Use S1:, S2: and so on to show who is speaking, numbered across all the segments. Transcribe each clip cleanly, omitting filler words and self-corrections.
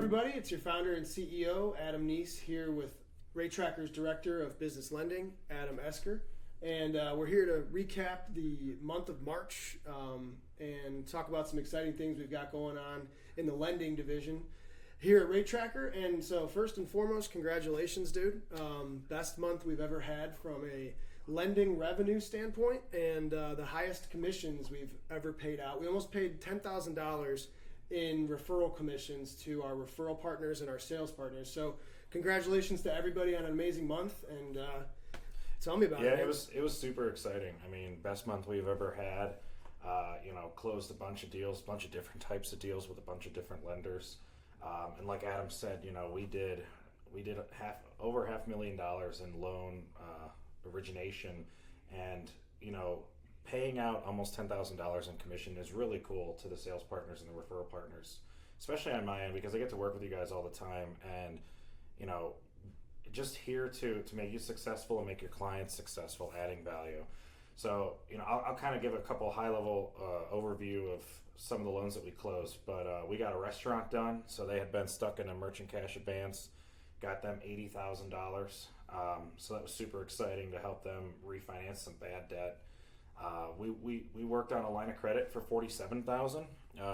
S1: everybody. It's your founder and CEO, Adam Neese, here with RateTracker's Director of Business Lending, Adam Esker. And we're here to recap the month of March and talk about some exciting things we've got going on in the lending division here at RateTracker. And so first and foremost, congratulations, dude. Best month we've ever had from a lending revenue standpoint, and the highest commissions we've ever paid out. We almost paid $10,000 in referral commissions to our referral partners and our sales partners. So congratulations to everybody on an amazing month, and tell me about it.
S2: Yeah, it was super exciting. I mean, best month we've ever had. Closed a bunch of deals, a bunch of different types of deals with a bunch of different lenders. And like Adam said, we did over $500,000 in loan origination, and paying out almost $10,000 in commission is really cool to the sales partners and the referral partners, especially on my end, because I get to work with you guys all the time, and just here to make you successful and make your clients successful, adding value. So I'll kind of give a couple high level overview of some of the loans that we closed, but we got a restaurant done. So they had been stuck in a merchant cash advance, got them $80,000. So that was super exciting to help them refinance some bad debt. We worked on a line of credit for $47,000.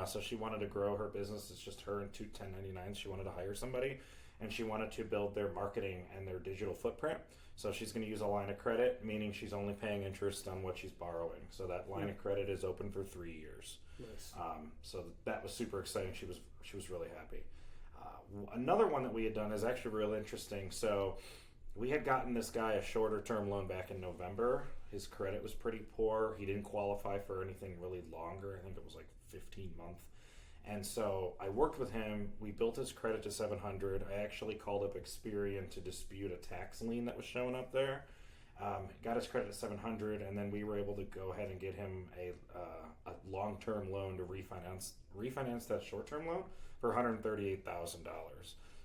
S2: So she wanted to grow her business. It's just her and two 1099s. She wanted to hire somebody, and she wanted to build their marketing and their digital footprint. So she's going to use a line of credit, meaning she's only paying interest on what she's borrowing. So that line of credit is open for 3 years.
S1: Nice.
S2: So that was super exciting. She was really happy. Another one that we had done is actually real interesting. So we had gotten this guy a shorter term loan back in November. His credit was pretty poor. He didn't qualify for anything really longer. I think it was like 15 months. And so I worked with him. We built his credit to 700. I actually called up Experian to dispute a tax lien that was showing up there. Got his credit to 700, and then we were able to go ahead and get him a long-term loan to refinance that short-term loan for $138,000.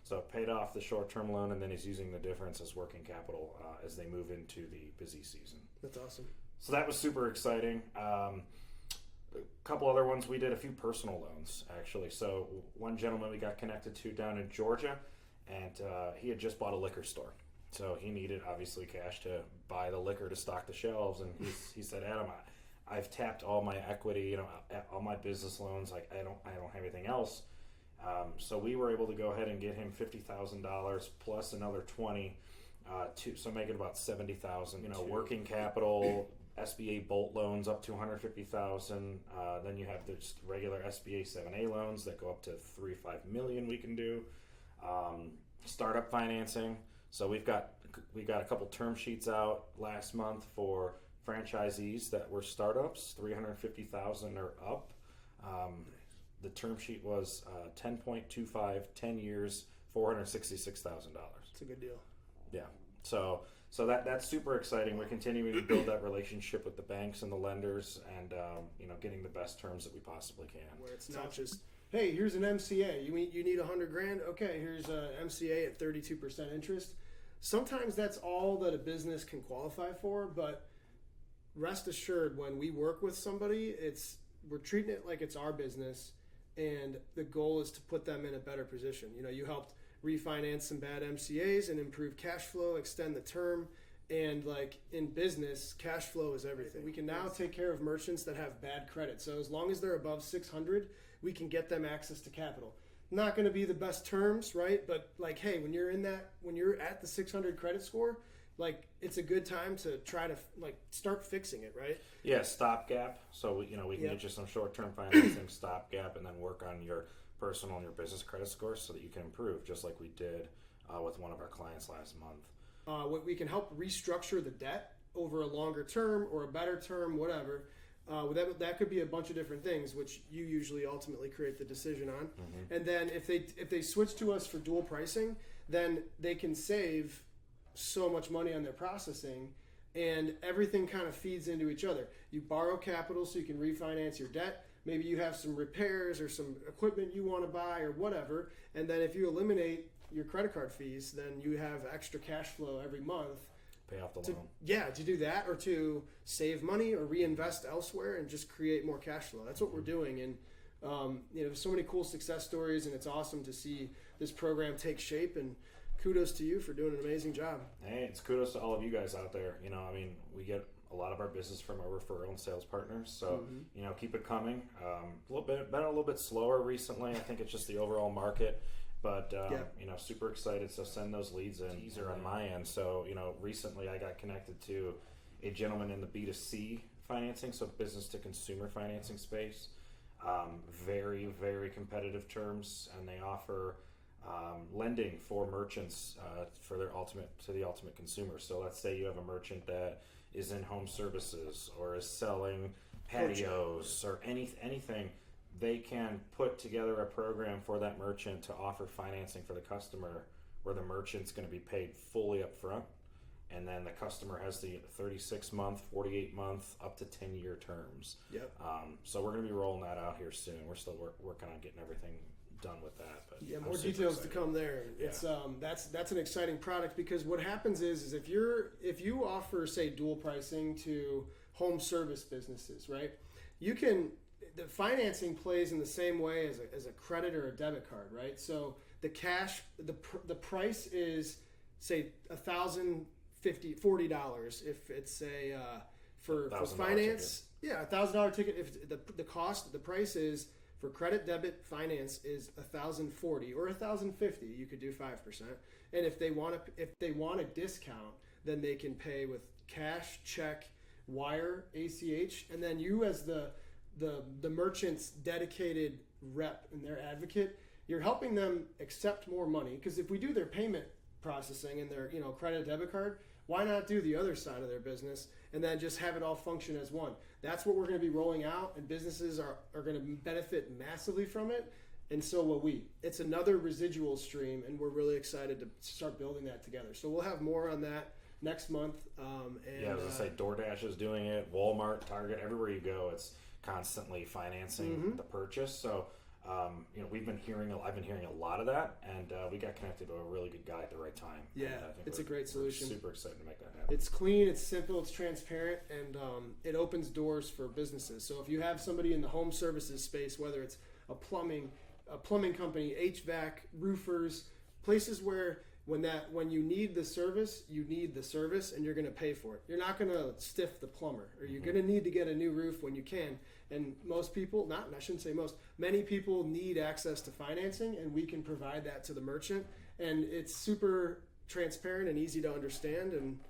S2: So paid off the short-term loan, and then he's using the difference as working capital as they move into the busy season.
S1: That's awesome.
S2: So that was super exciting. A couple other ones, we did a few personal loans, actually. So one gentleman we got connected to down in Georgia, and he had just bought a liquor store. So he needed, obviously, cash to buy the liquor to stock the shelves. And he said, Adam, I've tapped all my equity, all my business loans. Like I don't have anything else. So we were able to go ahead and get him $50,000 plus another $20,000, so make it about $70,000. Working capital, SBA Bolt loans up to $150,000. Then you have the just regular SBA 7A loans that go up to $3-5 million. We can do startup financing. So we got a couple term sheets out last month for franchisees that were startups, $350,000 or up. The term sheet was 10.25, 10 years, $466,000.
S1: It's a good deal.
S2: Yeah. So that's super exciting. We're continuing to build that relationship with the banks and the lenders, and getting the best terms that we possibly can.
S1: Where it's not just, hey, here's an MCA. You need $100,000. Okay, here's an MCA at 32% interest. Sometimes that's all that a business can qualify for, but rest assured, when we work with somebody, we're treating it like it's our business, and the goal is to put them in a better position. You helped refinance some bad MCAs and improve cash flow, extend the term, and like in business, cash flow is everything. We can now take care of merchants that have bad credit. So as long as they're above 600, we can get them access to capital. Not going to be the best terms, right? But like, hey, when you're at the 600 credit score, like it's a good time to try to like start fixing it, right?
S2: Yeah, stopgap. So we can get you some short-term financing, stopgap, and then work on your personal and your business credit scores so that you can improve, just like we did with one of our clients last month.
S1: We can help restructure the debt over a longer term or a better term, whatever. That could be a bunch of different things, which you usually ultimately create the decision on. Mm-hmm. And then if they switch to us for dual pricing, then they can save so much money on their processing, and everything kind of feeds into each other. You borrow capital so you can refinance your debt. Maybe you have some repairs or some equipment you want to buy or whatever, and then if you eliminate your credit card fees, then you have extra cash flow every month.
S2: Pay off the loan.
S1: Yeah, to do that or to save money or reinvest elsewhere and just create more cash flow. That's what we're doing. And So many cool success stories, and it's awesome to see this program take shape. And kudos to you for doing an amazing job.
S2: Hey, it's kudos to all of you guys out there. We get a lot of our business from our referral and sales partners. So, keep it coming. Been a little bit slower recently. I think it's just the overall market. But, super excited. So send those leads in. Teaser on my end. So, recently I got connected to a gentleman in the B2C financing, so business to consumer financing space. Very, very competitive terms, and they offer lending for merchants for the ultimate consumer. So let's say you have a merchant that is in home services or is selling patios or anything. They can put together a program for that merchant to offer financing for the customer, where the merchant's going to be paid fully up front, and then the customer has the 36-month, 48-month, up to 10-year terms.
S1: Yep.
S2: So we're going to be rolling that out here soon. We're still working on getting everything done with that. But
S1: yeah, more details to come there.
S2: Yeah.
S1: It's that's an exciting product, because what happens is if you offer, say, dual pricing to home service businesses, right? The financing plays in the same way as a credit or a debit card, right? So the price is, say, $1,040 if it's a for finance.
S2: Ticket.
S1: Yeah, $1,000 ticket. If the price is for credit, debit, finance is $1,040 or $1,050, you could do 5%. And if they want a discount, then they can pay with cash, check, wire, ACH, and then you, as the merchant's dedicated rep and their advocate, you're helping them accept more money. Because if we do their payment processing and their credit, debit card, why not do the other side of their business and then just have it all function as one? That's what we're going to be rolling out, and businesses are going to benefit massively from it, and so will we. It's another residual stream, and we're really excited to start building that together. So we'll have more on that next month.
S2: I was going to say, DoorDash is doing it, Walmart, Target, everywhere you go, it's constantly financing the purchase. So I've been hearing a lot of that, and we got connected to a really good guy at the right time.
S1: Yeah, it's a great solution.
S2: Super excited to make that happen.
S1: It's clean, it's simple, it's transparent, and it opens doors for businesses. So if you have somebody in the home services space, whether it's a plumbing company, HVAC, roofers, places where when you need the service, and you're going to pay for it. You're not going to stiff the plumber, or you're going to need to get a new roof when you can. And most people, many people need access to financing, and we can provide that to the merchant. And it's super transparent and easy to understand, and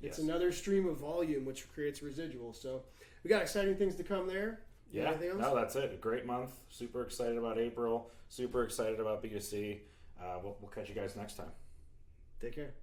S1: it's another stream of volume, which creates residual. So we got exciting things to come there.
S2: Yeah, no, that's it. A great month. Super excited about April. Super excited about B2C. We'll catch you guys next time.
S1: Take care.